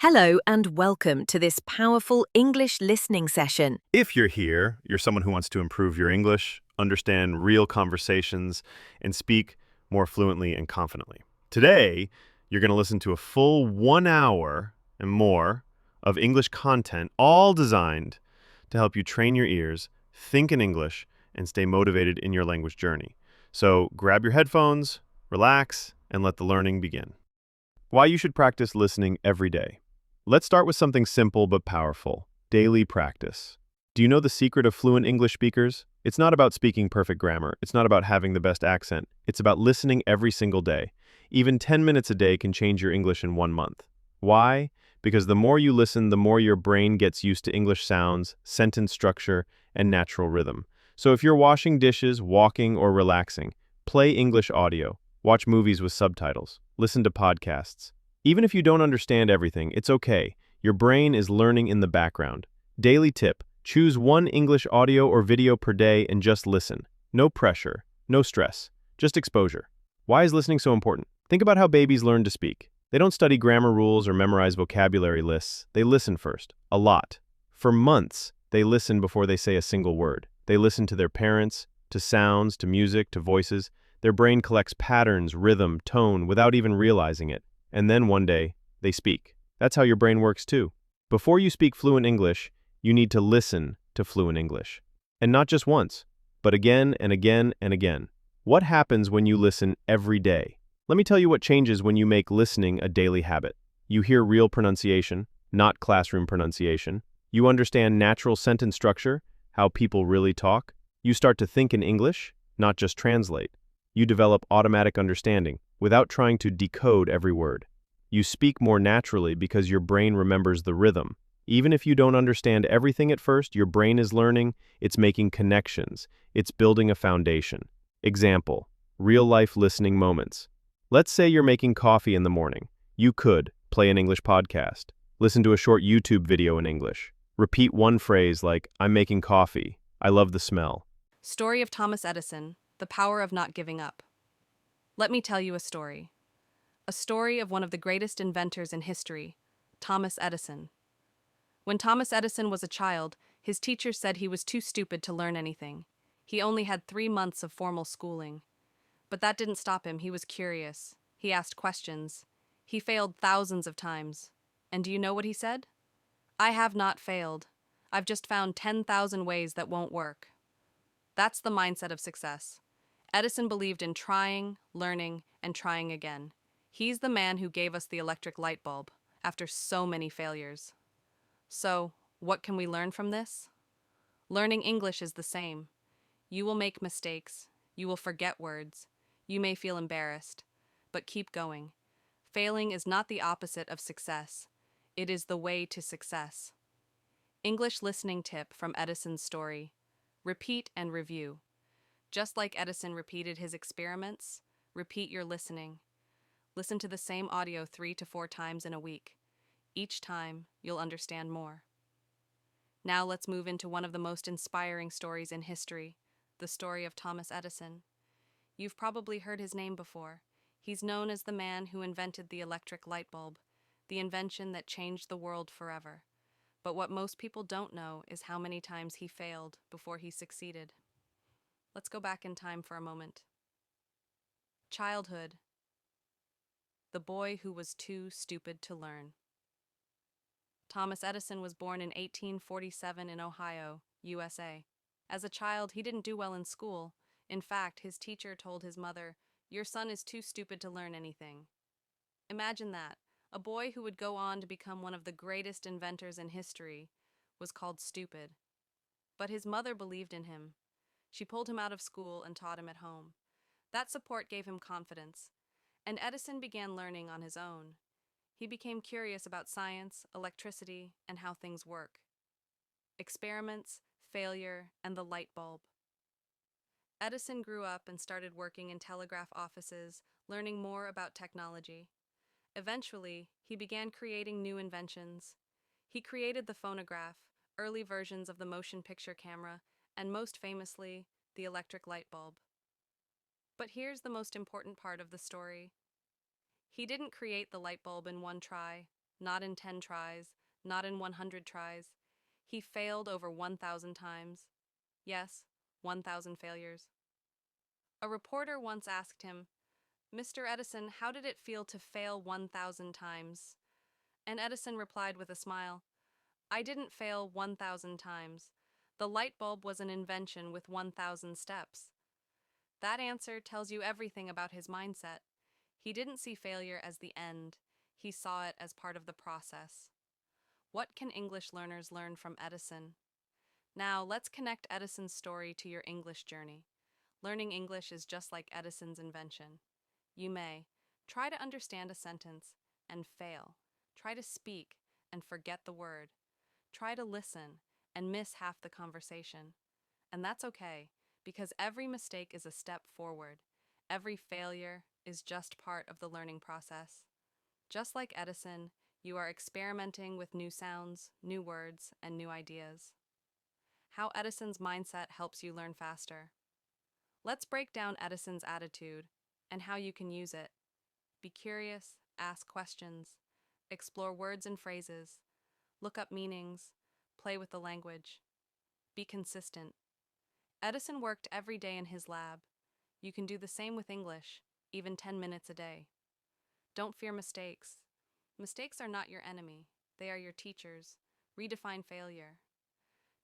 Hello and welcome to this powerful English listening session. If you're here, you're someone who wants to improve your English, understand real conversations, and speak more fluently and confidently. Today, you're going to listen to a full 1 hour and more of English content, all designed to help you train your ears, think in English, and stay motivated in your language journey. So grab your headphones, relax, and let the learning begin. Why you should practice listening every day. Let's start with something simple but powerful. Daily practice. Do you know the secret of fluent English speakers? It's not about speaking perfect grammar. It's not about having the best accent. It's about listening every single day. Even 10 minutes a day can change your English in 1 month. Why? Because the more you listen, the more your brain gets used to English sounds, sentence structure, and natural rhythm. So if you're washing dishes, walking, or relaxing, play English audio, watch movies with subtitles, listen to podcasts. Even if you don't understand everything, it's okay. Your brain is learning in the background. Daily tip: choose one English audio or video per day and just listen. No pressure, no stress, just exposure. Why is listening so important? Think about how babies learn to speak. They don't study grammar rules or memorize vocabulary lists. They listen first, a lot. For months, they listen before they say a single word. They listen to their parents, to sounds, to music, to voices. Their brain collects patterns, rhythm, tone without even realizing it. And then one day, they speak. That's how your brain works too. Before you speak fluent English, you need to listen to fluent English. And not just once, but again and again and again. What happens when you listen every day? Let me tell you what changes when you make listening a daily habit. You hear real pronunciation, not classroom pronunciation. You understand natural sentence structure, how people really talk. You start to think in English, not just translate. You develop automatic understanding without trying to decode every word. You speak more naturally because your brain remembers the rhythm. Even if you don't understand everything at first, your brain is learning, it's making connections, it's building a foundation. Example: real-life listening moments. Let's say you're making coffee in the morning. You could play an English podcast, listen to a short YouTube video in English, repeat one phrase like, "I'm making coffee, I love the smell." Story of Thomas Edison, the power of not giving up. Let me tell you a story. A story of one of the greatest inventors in history, Thomas Edison. When Thomas Edison was a child, his teachers said he was too stupid to learn anything. He only had 3 months of formal schooling. But that didn't stop him. He was curious. He asked questions. He failed thousands of times. And do you know what he said? "I have not failed. I've just found 10,000 ways that won't work." That's the mindset of success. Edison believed in trying, learning, and trying again. He's the man who gave us the electric light bulb after so many failures. So, what can we learn from this? Learning English is the same. You will make mistakes. You will forget words. You may feel embarrassed. But keep going. Failing is not the opposite of success. It is the way to success. English listening tip from Edison's story: repeat and review. Just like Edison repeated his experiments, repeat your listening. Listen to the same audio 3 to 4 times in a week. Each time, you'll understand more. Now let's move into one of the most inspiring stories in history, the story of Thomas Edison. You've probably heard his name before. He's known as the man who invented the electric light bulb, the invention that changed the world forever. But what most people don't know is how many times he failed before he succeeded. Let's go back in time for a moment. Childhood. The boy who was too stupid to learn. Thomas Edison was born in 1847 in Ohio, USA. As a child, he didn't do well in school. In fact, his teacher told his mother, "Your son is too stupid to learn anything." Imagine that. A boy who would go on to become one of the greatest inventors in history was called stupid. But his mother believed in him. She pulled him out of school and taught him at home. That support gave him confidence, and Edison began learning on his own. He became curious about science, electricity, and how things work. Experiments, failure, and the light bulb. Edison grew up and started working in telegraph offices, learning more about technology. Eventually, he began creating new inventions. He created the phonograph, early versions of the motion picture camera, and most famously, the electric light bulb. But here's the most important part of the story. He didn't create the light bulb in one try. not in 10 tries, not in 100 tries. He failed over 1,000 times. Yes, 1,000 failures. A reporter once asked him, "Mr. Edison, how did it feel to fail 1,000 times?" And Edison replied with a smile, "I didn't fail 1,000 times. The light bulb was an invention with 1,000 steps." That answer tells you everything about his mindset. He didn't see failure as the end. He saw it as part of the process. What can English learners learn from Edison? Now, let's connect Edison's story to your English journey. Learning English is just like Edison's invention. You may try to understand a sentence and fail. Try to speak and forget the word. Try to listen and miss half the conversation. And that's okay, because every mistake is a step forward. Every failure is just part of the learning process. Just like Edison, you are experimenting with new sounds, new words, and new ideas. How Edison's mindset helps you learn faster. Let's break down Edison's attitude and how you can use it. Be curious, ask questions, explore words and phrases, look up meanings, play with the language. Be consistent. Edison worked every day in his lab. You can do the same with English, even 10 minutes a day. Don't fear mistakes. Mistakes are not your enemy. They are your teachers. Redefine failure.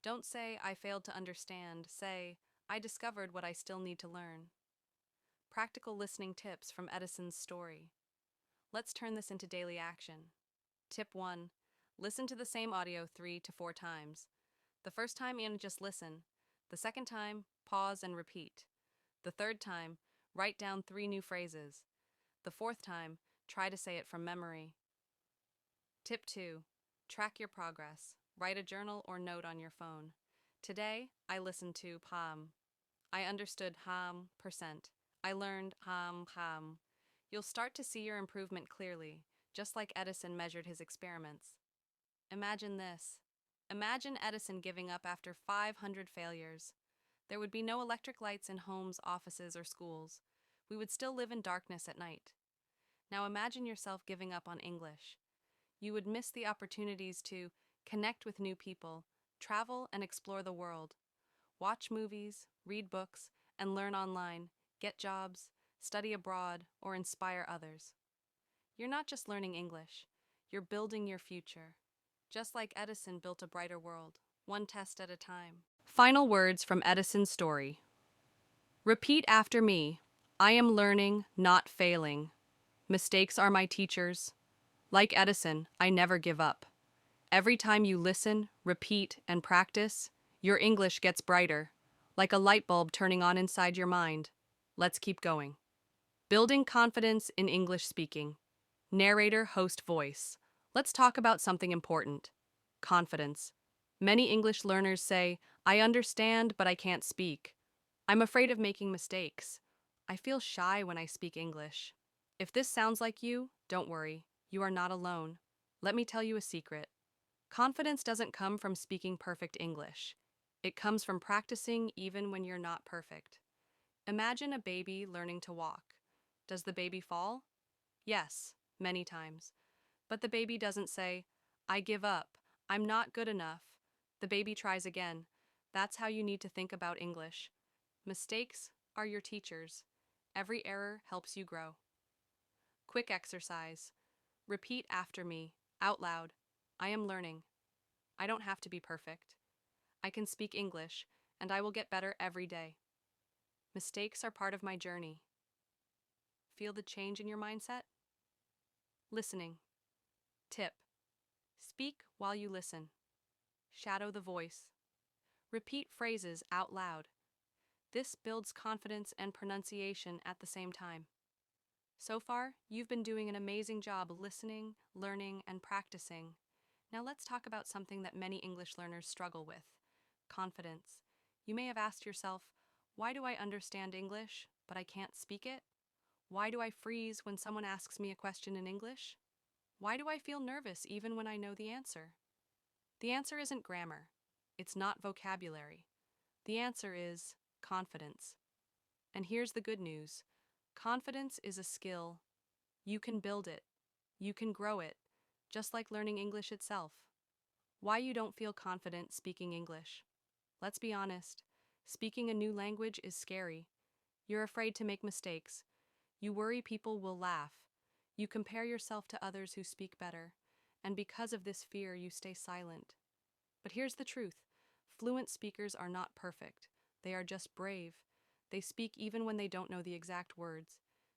Don't say, "I failed to understand." Say, "I discovered what I still need to learn." Practical listening tips from Edison's story. Let's turn this into daily action. Tip 1. Listen to the same audio 3 to 4 times. The first time, just listen. The second time, pause and repeat. The third time, write down 3 new phrases. The fourth time, try to say it from memory. Tip 2. Track your progress. Write a journal or note on your phone. Today, I listened to PAM. I understood %. I learned ham. You'll start to see your improvement clearly, just like Edison measured his experiments. Imagine this. Imagine Edison giving up after 500 failures. There would be no electric lights in homes, offices, or schools. We would still live in darkness at night. Now imagine yourself giving up on English. You would miss the opportunities to connect with new people, travel and explore the world, watch movies, read books, and learn online, get jobs, study abroad, or inspire others. You're not just learning English, you're building your future. Just like Edison built a brighter world, one test at a time. Final words from Edison's story. Repeat after me. I am learning, not failing. Mistakes are my teachers. Like Edison, I never give up. Every time you listen, repeat, and practice, your English gets brighter, like a light bulb turning on inside your mind. Let's keep going. Building confidence in English speaking. Narrator, host, voice. Let's talk about something important. Confidence. Many English learners say, "I understand, but I can't speak. I'm afraid of making mistakes. I feel shy when I speak English." If this sounds like you, don't worry. You are not alone. Let me tell you a secret. Confidence doesn't come from speaking perfect English. It comes from practicing even when you're not perfect. Imagine a baby learning to walk. Does the baby fall? Yes, many times. But the baby doesn't say, "I give up. I'm not good enough." The baby tries again. That's how you need to think about English. Mistakes are your teachers. Every error helps you grow. Quick exercise. Repeat after me, out loud. I am learning. I don't have to be perfect. I can speak English, and I will get better every day. Mistakes are part of my journey. Feel the change in your mindset? Listening. Tip. Speak while you listen. Shadow the voice. Repeat phrases out loud. This builds confidence and pronunciation at the same time. So far, you've been doing an amazing job listening, learning, and practicing. Now let's talk about something that many English learners struggle with: confidence. You may have asked yourself, why do I understand English, but I can't speak it? Why do I freeze when someone asks me a question in English? Why do I feel nervous even when I know the answer? The answer isn't grammar. It's not vocabulary. The answer is confidence. And here's the good news. Confidence is a skill. You can build it. You can grow it. just like learning English itself. Why you don't feel confident speaking English? Let's be honest. Speaking a new language is scary. You're afraid to make mistakes. You worry people will laugh. You compare yourself to others who speak better. And because of this fear, you stay silent. But here's the truth. Fluent speakers are not perfect. They are just brave. They speak even when they don't know the exact words.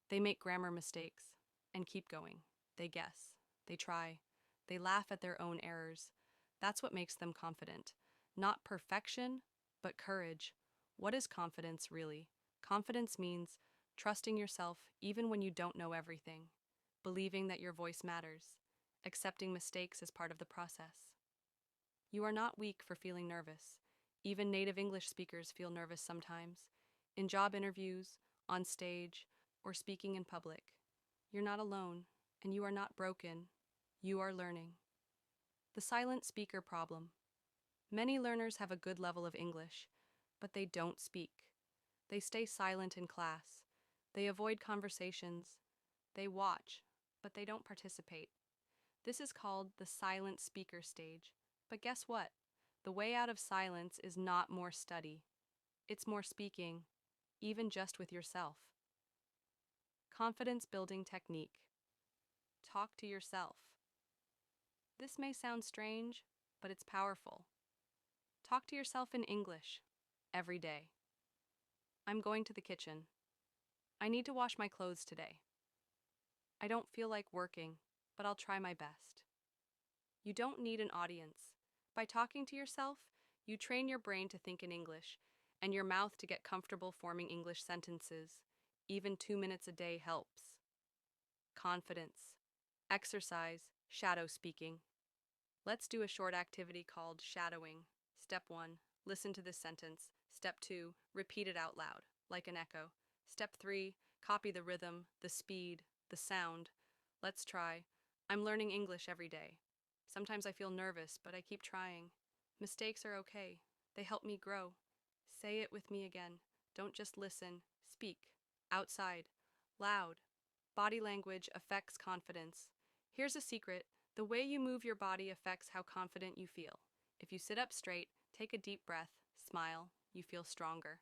They make grammar mistakes and keep going. They guess. They try. They laugh at their own errors. That's what makes them confident. Not perfection, but courage. What is confidence really? Confidence means trusting yourself even when you don't know everything, believing that your voice matters, accepting mistakes as part of the process. You are not weak for feeling nervous. Even native English speakers feel nervous sometimes, in job interviews, on stage, or speaking in public. You're not alone, and you are not broken. You are learning. The silent speaker problem. Many learners have a good level of English, but they don't speak. They stay silent in class. They avoid conversations. They watch, but they don't participate. This is called the silent speaker stage. But guess what? The way out of silence is not more study. It's more speaking, even just with yourself. Confidence building technique. Talk to yourself. This may sound strange, but it's powerful. Talk to yourself in English every day. I'm going to the kitchen. I need to wash my clothes today. I don't feel like working, but I'll try my best. You don't need an audience. By talking to yourself, you train your brain to think in English and your mouth to get comfortable forming English sentences. Even 2 minutes a day helps. Confidence. Exercise. Shadow speaking. Let's do a short activity called shadowing. Step 1. Listen to this sentence. Step 2. Repeat it out loud, like an echo. Step 3. Copy the rhythm, the speed, the sound. Let's try. I'm learning English every day. Sometimes I feel nervous, but I keep trying. Mistakes are okay. They help me grow. Say it with me again. Don't just listen. Speak. Outside. Loud. Body language affects confidence. Here's a secret. The way you move your body affects how confident you feel. If you sit up straight, take a deep breath, smile, you feel stronger.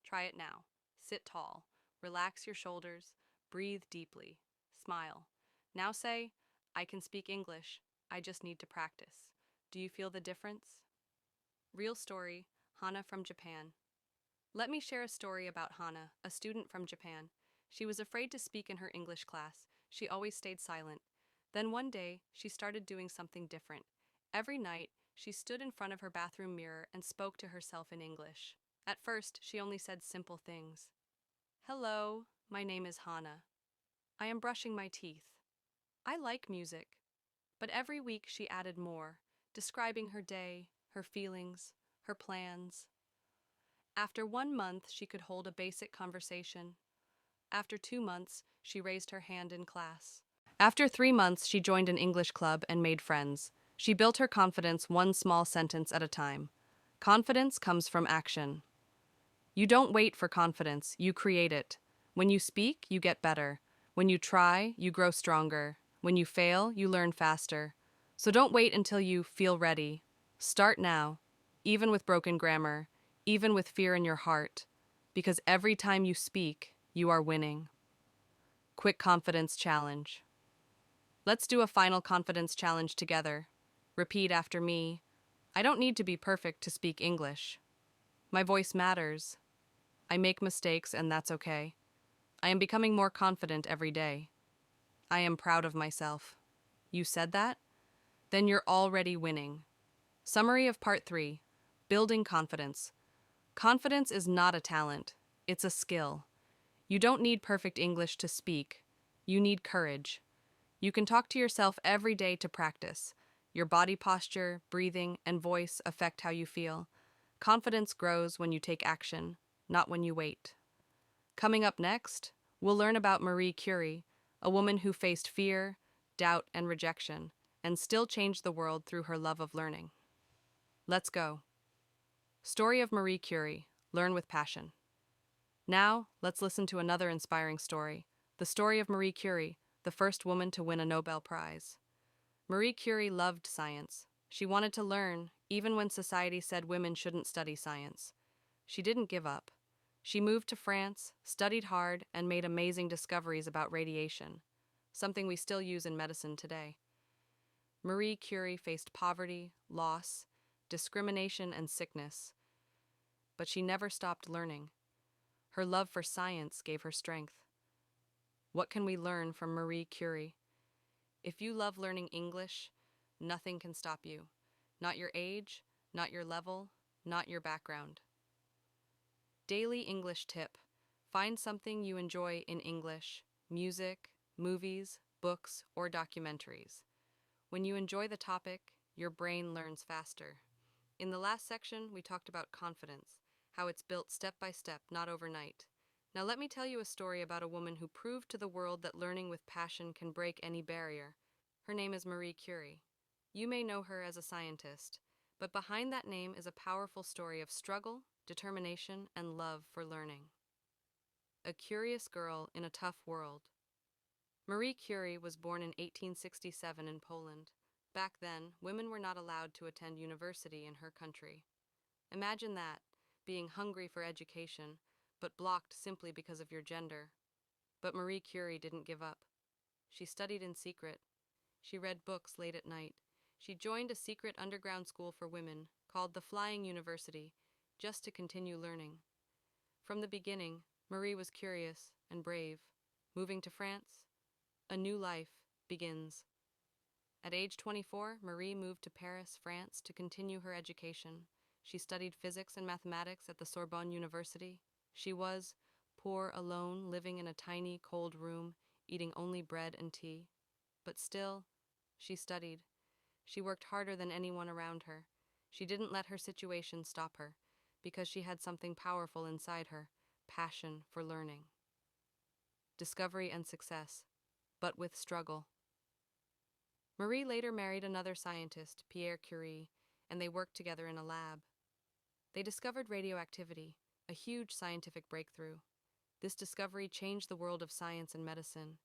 Try it now. Sit tall. Relax your shoulders. Breathe deeply. Smile. Now say, I can speak English. I just need to practice. Do you feel the difference? Real story, Hana from Japan. Let me share a story about Hana, a student from Japan. She was afraid to speak in her English class. She always stayed silent. Then one day, she started doing something different. Every night, she stood in front of her bathroom mirror and spoke to herself in English. At first, she only said simple things. Hello, my name is Hana. I am brushing my teeth. I like music. But every week she added more, describing her day, her feelings, her plans. After 1 month, she could hold a basic conversation. After 2 months, she raised her hand in class. After 3 months, she joined an English club and made friends. She built her confidence one small sentence at a time. Confidence comes from action. You don't wait for confidence, you create it. When you speak, you get better. When you try, you grow stronger. When you fail, you learn faster. So don't wait until you feel ready. Start now, even with broken grammar, even with fear in your heart, because every time you speak, you are winning. Quick confidence challenge. Let's do a final confidence challenge together. Repeat after me. I don't need to be perfect to speak English. My voice matters. I make mistakes, and that's okay. I am becoming more confident every day. I am proud of myself. You said that? Then you're already winning. Summary of Part 3. Building confidence. Confidence is not a talent. It's a skill. You don't need perfect English to speak. You need courage. You can talk to yourself every day to practice. Your body posture, breathing, and voice affect how you feel. Confidence grows when you take action, not when you wait. Coming up next, we'll learn about Marie Curie, a woman who faced fear, doubt, and rejection, and still changed the world through her love of learning. Let's go. Story of Marie Curie. Learn with passion. Now, let's listen to another inspiring story. The story of Marie Curie, the first woman to win a Nobel Prize. Marie Curie loved science. She wanted to learn, even when society said women shouldn't study science. She didn't give up. She moved to France, studied hard, and made amazing discoveries about radiation, something we still use in medicine today. Marie Curie faced poverty, loss, discrimination, and sickness, but she never stopped learning. Her love for science gave her strength. What can we learn from Marie Curie? If you love learning English, nothing can stop you. Not your age, not your level, not your background. Daily English tip. Find something you enjoy in English: music, movies, books, or documentaries. When you enjoy the topic, your brain learns faster. In the last section, we talked about confidence, how it's built step by step, not overnight. Now let me tell you a story about a woman who proved to the world that learning with passion can break any barrier. Her name is Marie Curie. You may know her as a scientist, but behind that name is a powerful story of struggle, determination, and love for learning. A curious girl in a tough world. Marie Curie was born in 1867 in Poland. Back then, women were not allowed to attend university in her country. Imagine that, being hungry for education, but blocked simply because of your gender. But Marie Curie didn't give up. She studied in secret. She read books late at night. She joined a secret underground school for women called the Flying University, just to continue learning. From the beginning, Marie was curious and brave. Moving to France, a new life begins. At age 24, Marie moved to Paris, France, to continue her education. She studied physics and mathematics at the Sorbonne University. She was poor, alone, living in a tiny, cold room, eating only bread and tea. But still, she studied. She worked harder than anyone around her. She didn't let her situation stop her, because she had something powerful inside her: passion for learning. Discovery and success, but with struggle. Marie later married another scientist, Pierre Curie, and they worked together in a lab. They discovered radioactivity, a huge scientific breakthrough. This discovery changed the world of science and medicine.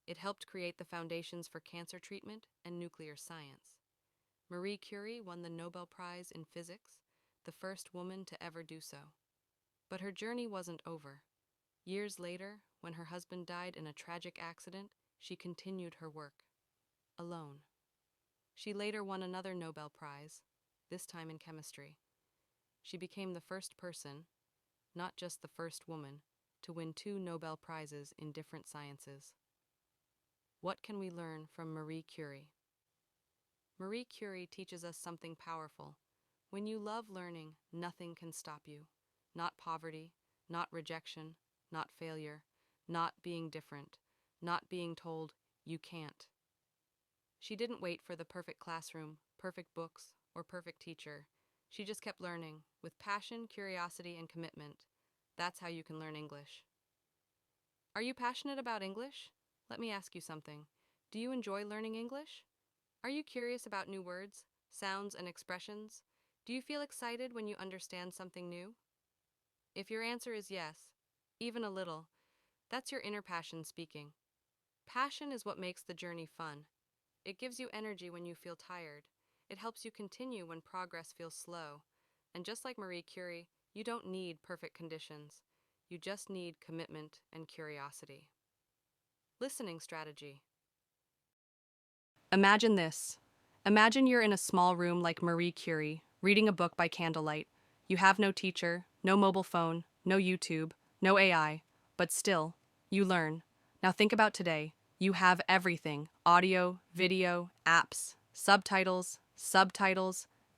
It helped create the foundations for cancer treatment and nuclear science. Marie Curie won the Nobel Prize in Physics, the first woman to ever do so. But her journey wasn't over. Years later, when her husband died in a tragic accident, she continued her work, alone. She later won another Nobel Prize, this time in chemistry. She became the first person, not just the first woman, to win 2 Nobel Prizes in different sciences. What can we learn from Marie Curie? Marie Curie teaches us something powerful. When you love learning, nothing can stop you. Not poverty, not rejection, not failure, not being different, not being told you can't. She didn't wait for the perfect classroom, perfect books, or perfect teacher. She just kept learning, with passion, curiosity, and commitment. That's how you can learn English. Are you passionate about English? Let me ask you something. Do you enjoy learning English? Are you curious about new words, sounds, and expressions? Do you feel excited when you understand something new? If your answer is yes, even a little, that's your inner passion speaking. Passion is what makes the journey fun. It gives you energy when you feel tired. It helps you continue when progress feels slow. And just like Marie Curie, you don't need perfect conditions. You just need commitment and curiosity. Listening strategy. Imagine this. Imagine you're in a small room like Marie Curie, reading a book by candlelight. You have no teacher, no mobile phone, no YouTube, no AI, but still, you learn. Now think about today. You have everything: audio, video, apps, subtitles,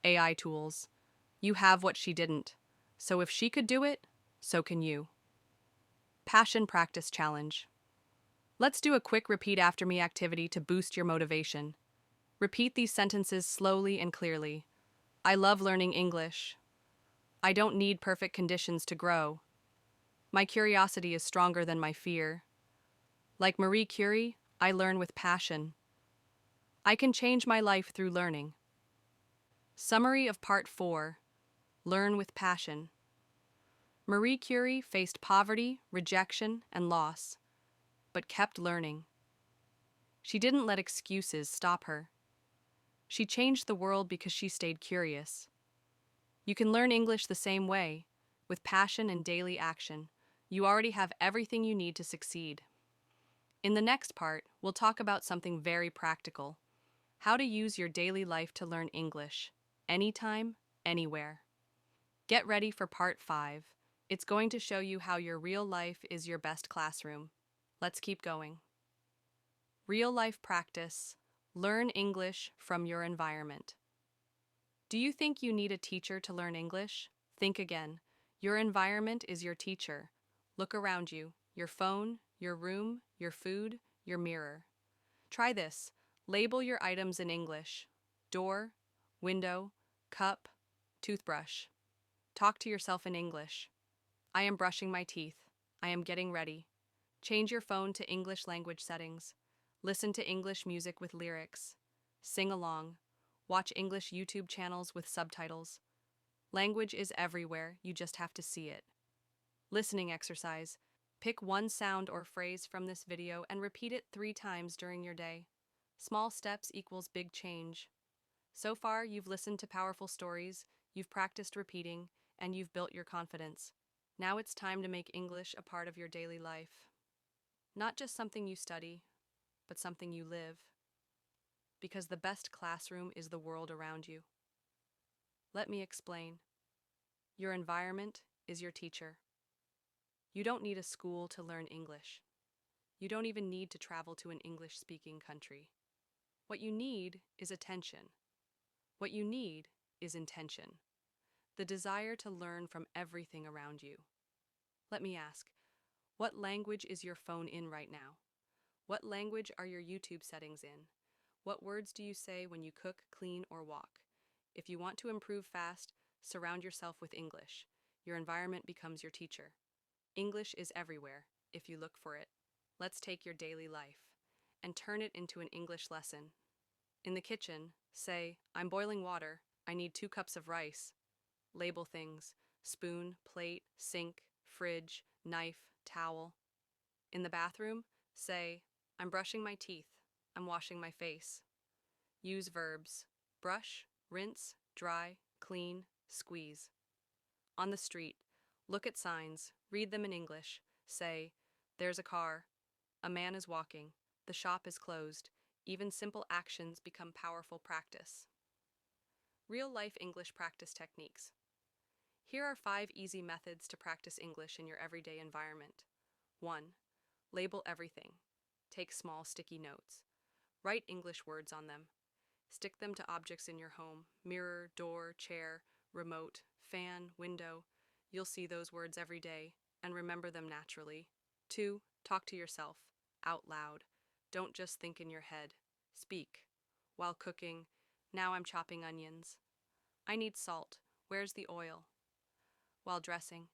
AI tools. You have what she didn't. So if she could do it, so can you. Passion Practice Challenge. Let's do a quick repeat after me activity to boost your motivation. Repeat these sentences slowly and clearly. I love learning English. I don't need perfect conditions to grow. My curiosity is stronger than my fear. Like Marie Curie, I learn with passion. I can change my life through learning. Summary of Part 4. Learn with passion. Marie Curie faced poverty, rejection, and loss, but kept learning. She didn't let excuses stop her. She changed the world because she stayed curious. You can learn English the same way, with passion and daily action. You already have everything you need to succeed. In the next part, we'll talk about something very practical: how to use your daily life to learn English, anytime, anywhere. Get ready for part 5. It's going to show you how your real life is your best classroom. Let's keep going. Real life practice. Learn English from your environment. Do you think you need a teacher to learn English? Think again. Your environment is your teacher. Look around you: your phone, your room, your food, your mirror. Try this. Label your items in English: door, window, cup, toothbrush. Talk to yourself in English. I am brushing my teeth. I am getting ready. Change your phone to English language settings. Listen to English music with lyrics. Sing along. Watch English YouTube channels with subtitles. Language is everywhere, you just have to see it. Listening exercise. Pick one sound or phrase from this video and repeat it 3 times during your day. Small steps equals big change. So far, you've listened to powerful stories, you've practiced repeating, and you've built your confidence. Now it's time to make English a part of your daily life. Not just something you study, but something you live. Because the best classroom is the world around you. Let me explain. Your environment is your teacher. You don't need a school to learn English. You don't even need to travel to an English-speaking country. What you need is attention. What you need is intention. The desire to learn from everything around you. Let me ask, what language is your phone in right now? What language are your YouTube settings in? What words do you say when you cook, clean, or walk? If you want to improve fast, surround yourself with English. Your environment becomes your teacher. English is everywhere, if you look for it. Let's take your daily life and turn it into an English lesson. In the kitchen, say, I'm boiling water. I need 2 cups of rice. Label things: spoon, plate, sink, fridge, knife, towel. In the bathroom, say, I'm brushing my teeth. I'm washing my face. Use verbs: brush, rinse, dry, clean, squeeze. On the street, look at signs, read them in English. Say, there's a car. A man is walking. The shop is closed. Even simple actions become powerful practice. Real-life English practice techniques. Here are 5 easy methods to practice English in your everyday environment. 1. Label everything. Take small sticky notes. Write English words on them. Stick them to objects in your home: mirror, door, chair, remote, fan, window. You'll see those words every day and remember them naturally. 2. Talk to yourself, out loud. Don't just think in your head. Speak. While cooking, now I'm chopping onions. I need salt. Where's the oil? While dressing,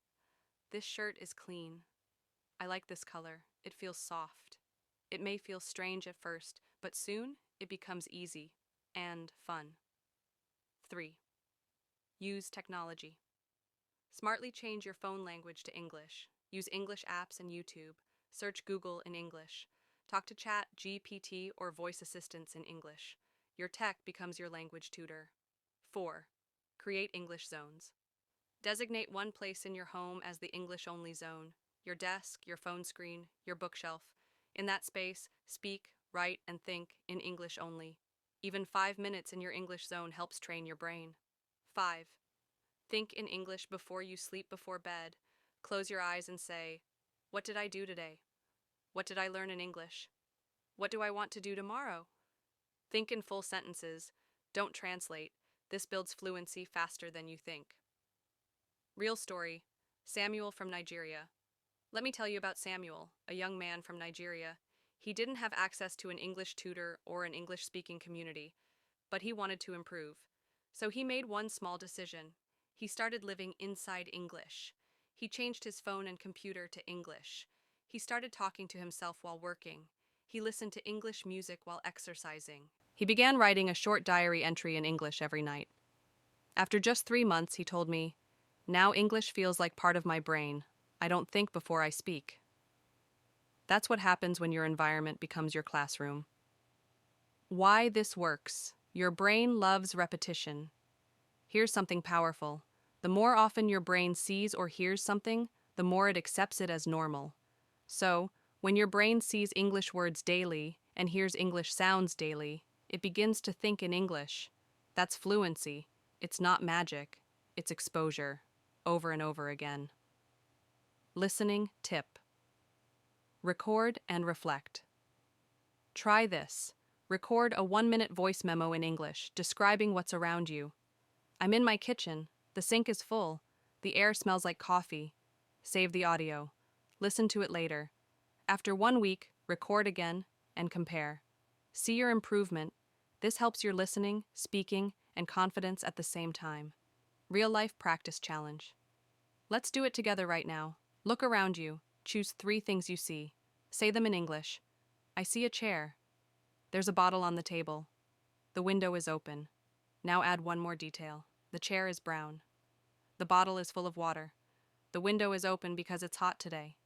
this shirt is clean. I like this color. It feels soft. It may feel strange at first, but soon it becomes easy and fun. 3. Use technology. Smartly change your phone language to English. Use English apps and YouTube. Search Google in English. Talk to Chat, GPT, or voice assistants in English. Your tech becomes your language tutor. 4. Create English zones. Designate one place in your home as the English-only zone: your desk, your phone screen, your bookshelf. In that space, speak, write, and think in English only. Even 5 minutes in your English zone helps train your brain. 5. Think in English before you sleep before bed. Close your eyes and say, what did I do today? What did I learn in English? What do I want to do tomorrow? Think in full sentences. Don't translate. This builds fluency faster than you think. Real story: Samuel from Nigeria. Let me tell you about Samuel, a young man from Nigeria. He didn't have access to an English tutor or an English-speaking community, but he wanted to improve. So he made one small decision. He started living inside English. He changed his phone and computer to English. He started talking to himself while working. He listened to English music while exercising. He began writing a short diary entry in English every night. After just 3 months, he told me, now English feels like part of my brain. I don't think before I speak. That's what happens when your environment becomes your classroom. Why this works. Your brain loves repetition. Here's something powerful. The more often your brain sees or hears something, the more it accepts it as normal. So, when your brain sees English words daily and hears English sounds daily, it begins to think in English. That's fluency. It's not magic. It's exposure. Over and over again. Listening tip. Record and reflect. Try this. Record a 1-minute voice memo in English, describing what's around you. I'm in my kitchen. The sink is full. The air smells like coffee. Save the audio. Listen to it later. After 1 week, record again and compare. See your improvement. This helps your listening, speaking, and confidence at the same time. Real-life practice challenge. Let's do it together right now. Look around you. Choose 3 things you see. Say them in English. I see a chair. There's a bottle on the table. The window is open. Now add one more detail. The chair is brown. The bottle is full of water. The window is open because it's hot today.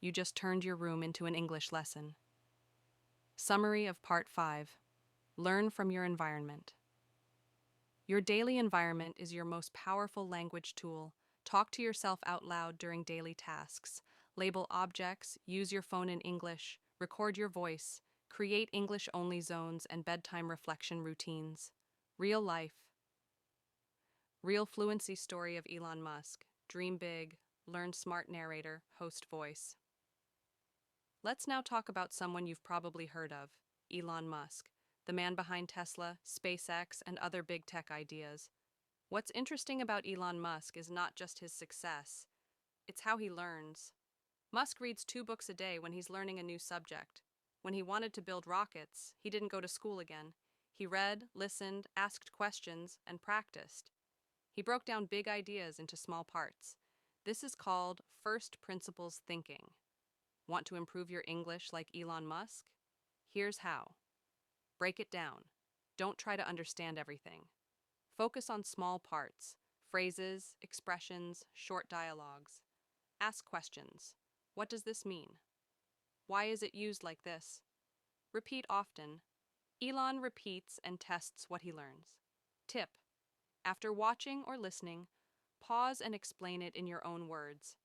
You just turned your room into an English lesson. Summary of Part 5. Learn from your environment. Your daily environment is your most powerful language tool. Talk to yourself out loud during daily tasks. Label objects, use your phone in English, record your voice, create English-only zones and bedtime reflection routines. Real life. Real fluency story of Elon Musk. Dream big, learn smart narrator, host voice. Let's now talk about someone you've probably heard of, Elon Musk, the man behind Tesla, SpaceX, and other big tech ideas. What's interesting about Elon Musk is not just his success, it's how he learns. Musk reads 2 books a day when he's learning a new subject. When he wanted to build rockets, he didn't go to school again. He read, listened, asked questions, and practiced. He broke down big ideas into small parts. This is called first principles thinking. Want to improve your English like Elon Musk? Here's how. Break it down. Don't try to understand everything. Focus on small parts, phrases, expressions, short dialogues. Ask questions. What does this mean? Why is it used like this? Repeat often. Elon repeats and tests what he learns. Tip. After watching or listening, pause and explain it in your own words.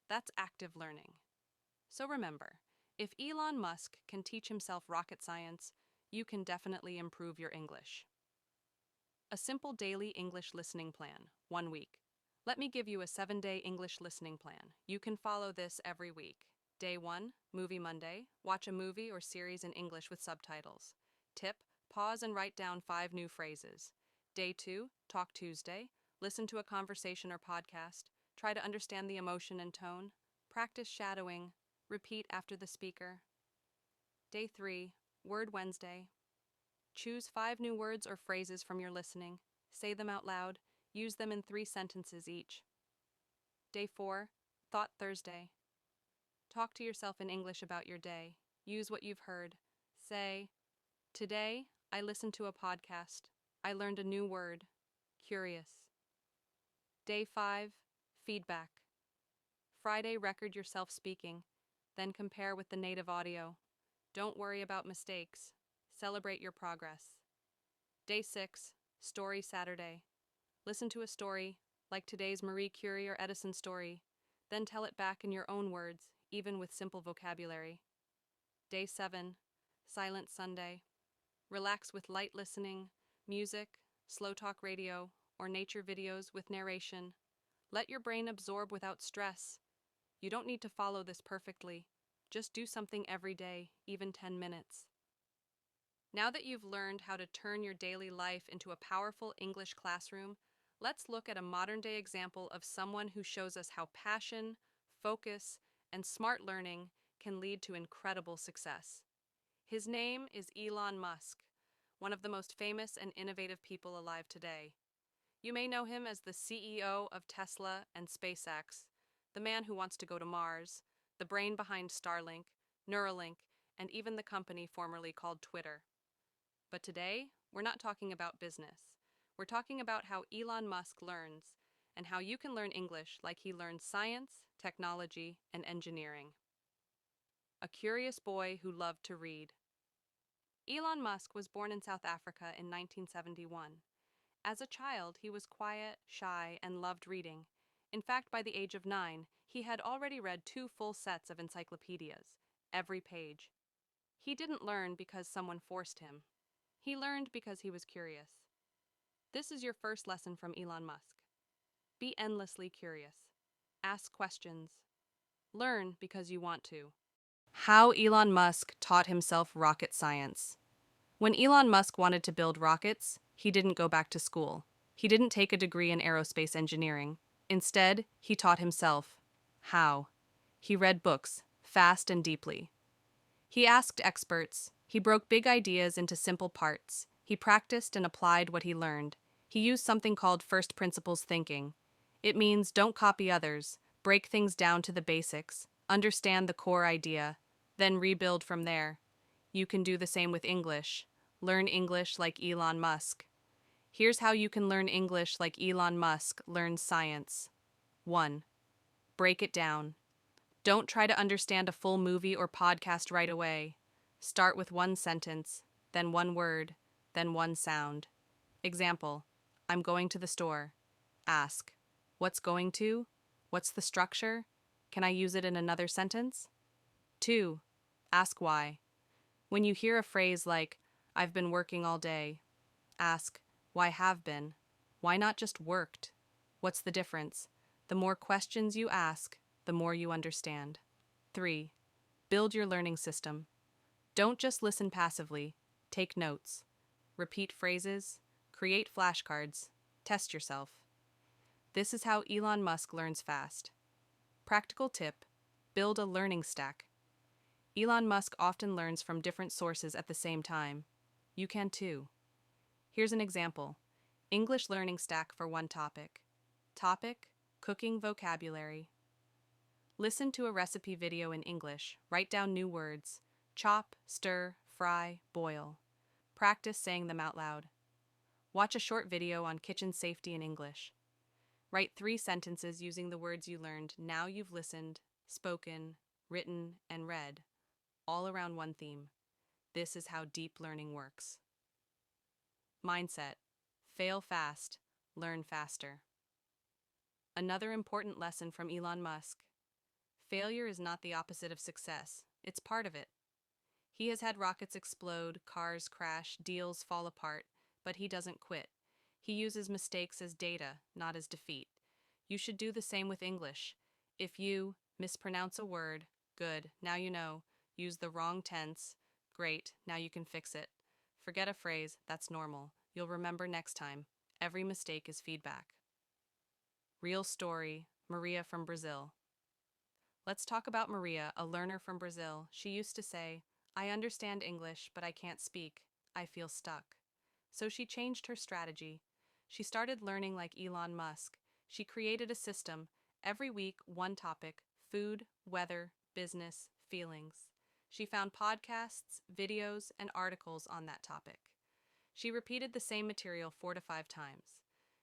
That's active learning. So remember, if Elon Musk can teach himself rocket science, you can definitely improve your English. A simple daily English listening plan, 1 week. Let me give you a 7-day English listening plan. You can follow this every week. Day 1, Movie Monday. Watch a movie or series in English with subtitles. Tip, pause and write down 5 new phrases. Day 2, Talk Tuesday. Listen to a conversation or podcast. Try to understand the emotion and tone. Practice shadowing. Repeat after the speaker. Day 3, Word Wednesday. Choose 5 new words or phrases from your listening. Say them out loud. Use them in 3 sentences each. Day 4, Thought Thursday. Talk to yourself in English about your day. Use what you've heard. Say, today, I listened to a podcast. I learned a new word. Curious. Day 5, Feedback. Friday, record yourself speaking. Then compare with the native audio. Don't worry about mistakes. Celebrate your progress. Day 6, Story Saturday. Listen to a story, like today's Marie Curie or Edison story, then tell it back in your own words, even with simple vocabulary. Day 7, Silent Sunday. Relax with light listening, music, slow talk radio, or nature videos with narration. Let your brain absorb without stress. You don't need to follow this perfectly. Just do something every day, even 10 minutes. Now that you've learned how to turn your daily life into a powerful English classroom, let's look at a modern-day example of someone who shows us how passion, focus, and smart learning can lead to incredible success. His name is Elon Musk, one of the most famous and innovative people alive today. You may know him as the CEO of Tesla and SpaceX, the man who wants to go to Mars, the brain behind Starlink, Neuralink, and even the company formerly called Twitter. But today, we're not talking about business. We're talking about how Elon Musk learns and how you can learn English like he learned science, technology, and engineering. A curious boy who loved to read. Elon Musk was born in South Africa in 1971. As a child, he was quiet, shy, and loved reading. In fact, by the age of 9, he had already read 2 full sets of encyclopedias, every page. He didn't learn because someone forced him. He learned because he was curious. This is your first lesson from Elon Musk. Be endlessly curious. Ask questions. Learn because you want to. How Elon Musk taught himself rocket science. When Elon Musk wanted to build rockets, he didn't go back to school. He didn't take a degree in aerospace engineering. Instead, he taught himself. How? He read books, fast and deeply. He asked experts. He broke big ideas into simple parts. He practiced and applied what he learned. He used something called first principles thinking. It means don't copy others, break things down to the basics, understand the core idea, then rebuild from there. You can do the same with English. Learn English like Elon Musk. Here's how you can learn English like Elon Musk learns science. 1. Break it down. Don't try to understand a full movie or podcast right away. Start with one sentence, then one word, then one sound. Example, I'm going to the store. Ask, what's going to? What's the structure? Can I use it in another sentence? 2. Ask why. When you hear a phrase like, I've been working all day, ask, why have been? Why not just worked? What's the difference? The more questions you ask, the more you understand. 3. Build your learning system. Don't just listen passively. Take notes. Repeat phrases. Create flashcards. Test yourself. This is how Elon Musk learns fast. Practical tip: build a learning stack. Elon Musk often learns from different sources at the same time. You can too. Here's an example. English learning stack for one topic. Topic: cooking vocabulary. Listen to a recipe video in English. Write down new words. Chop, stir, fry, boil. Practice saying them out loud. Watch a short video on kitchen safety in English. Write 3 sentences using the words you learned. Now you've listened, spoken, written, and read, all around one theme. This is how deep learning works. Mindset: fail fast, learn faster. Another important lesson from Elon Musk: failure is not the opposite of success, it's part of it. He has had rockets explode, cars crash, deals fall apart, but he doesn't quit. He uses mistakes as data, not as defeat. You should do the same with English. If you mispronounce a word, good, now you know. Use the wrong tense, great, now you can fix it. Forget a phrase, that's normal. You'll remember next time. Every mistake is feedback. Real story: Maria from Brazil. Let's talk about Maria, a learner from Brazil. She used to say, I understand English, but I can't speak. I feel stuck. So she changed her strategy. She started learning like Elon Musk. She created a system. Every week, one topic: food, weather, business, feelings. She found podcasts, videos, and articles on that topic. She repeated the same material 4 to 5 times.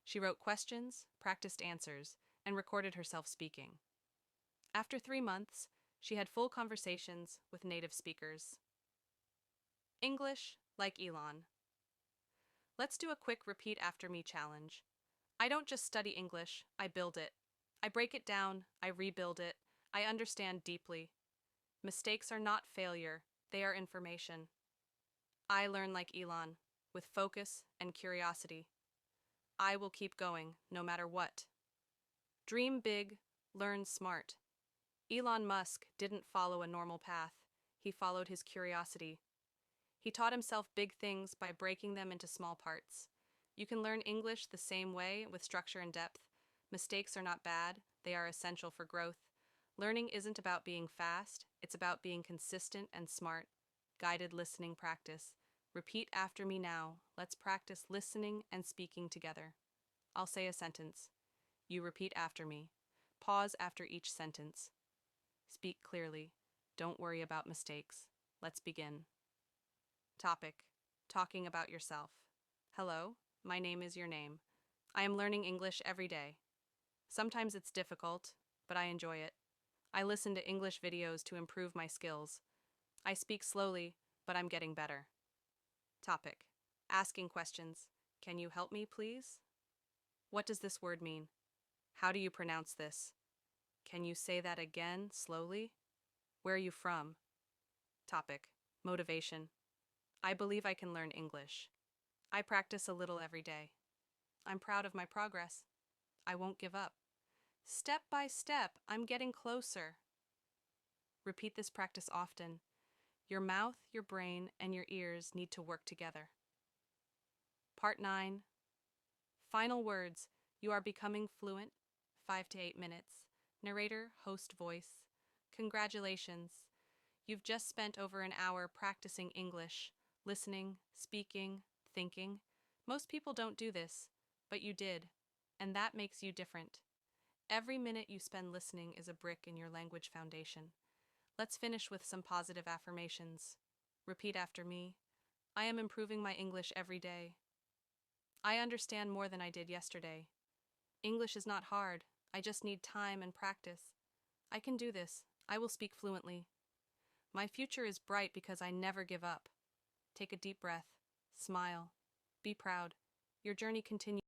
She wrote questions, practiced answers, and recorded herself speaking. After 3 months, she had full conversations with native speakers. English like Elon. Let's do a quick repeat after me challenge. I don't just study English, I build it. I break it down, I rebuild it, I understand deeply. Mistakes are not failure, they are information. I learn like Elon, with focus and curiosity. I will keep going, no matter what. Dream big, learn smart. Elon Musk didn't follow a normal path, he followed his curiosity. He taught himself big things by breaking them into small parts. You can learn English the same way, with structure and depth. Mistakes are not bad, they are essential for growth. Learning isn't about being fast, it's about being consistent and smart. Guided listening practice. Repeat after me now. Let's practice listening and speaking together. I'll say a sentence. You repeat after me. Pause after each sentence. Speak clearly. Don't worry about mistakes. Let's begin. Topic: talking about yourself. Hello, my name is your name. I am learning English every day. Sometimes it's difficult, but I enjoy it. I listen to English videos to improve my skills. I speak slowly, but I'm getting better. Topic. Asking questions. Can you help me, please? What does this word mean? How do you pronounce this? Can you say that again, slowly? Where are you from? Topic. Motivation. I believe I can learn English. I practice a little every day. I'm proud of my progress. I won't give up. Step by step, I'm getting closer. Repeat this practice often. Your mouth, your brain, and your ears need to work together. Part 9. Final words. You are becoming fluent. 5 to 8 minutes. Narrator, host voice. Congratulations. You've just spent over an hour practicing English, listening, speaking, thinking. Most people don't do this, but you did, and that makes you different. Every minute you spend listening is a brick in your language foundation. Let's finish with some positive affirmations. Repeat after me. I am improving my English every day. I understand more than I did yesterday. English is not hard. I just need time and practice. I can do this. I will speak fluently. My future is bright because I never give up. Take a deep breath. Smile. Be proud. Your journey continues.